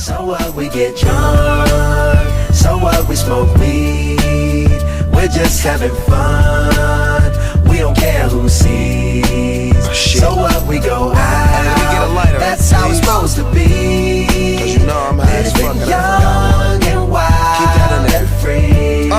So what, we get drunk. So what, we smoke weed. We're just having fun. We don't care who sees. So what, we go out. That's how it's supposed to be. Cause you know I'm high as fuck and young and wild and free.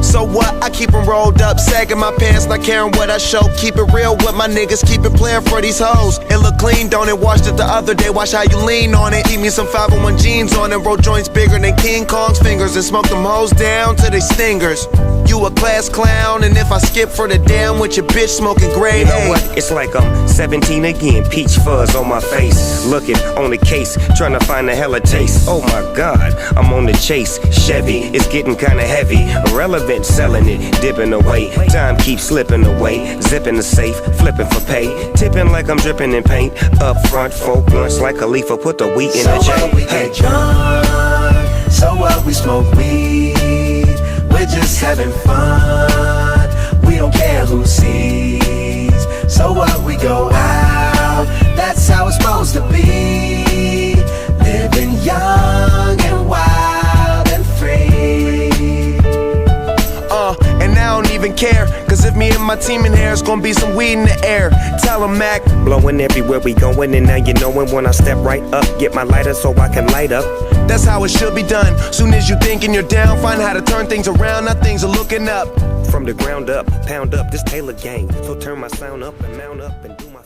So what? I keep them rolled up, sagging my pants, not caring what I show. Keep it real with my niggas, keep it playing for these hoes. It look clean, don't it? Washed it the other day, watch how you lean on it. Eat me some 501 jeans on it, roll joints bigger than King Kong's fingers, and smoke them hoes down to they stingers. You a class clown, and if I skip for the damn with your bitch smoking grade You know what? It's like I'm 17 again, peach fuzz on my face. Looking on the case, trying to find a hella taste. Oh my God, I'm on the chase. Chevy, it's getting kinda heavy. Irrelevant, selling it, dipping away. Time keeps slipping away. Zipping the safe, flipping for pay. Tipping like I'm dripping in paint. Up front, 4 blunts like Khalifa, put the wheat in the So what, we get drunk. So what, we smoke weed. We're just having fun. We don't care who sees. So what, we go out. That's how it's supposed to be. Living young and wild and free. And I don't even care, cause if me and my team in here, it's gonna be some weed in the air. Tell 'em, Mac. Blowing everywhere we going, and now you knowin' when I step right up. Get my lighter so I can light up. That's how it should be done. Soon as you thinking you're down, find how to turn things around. Now things are looking up. From the ground up, pound up this Taylor gang. So turn my sound up and mount up and do my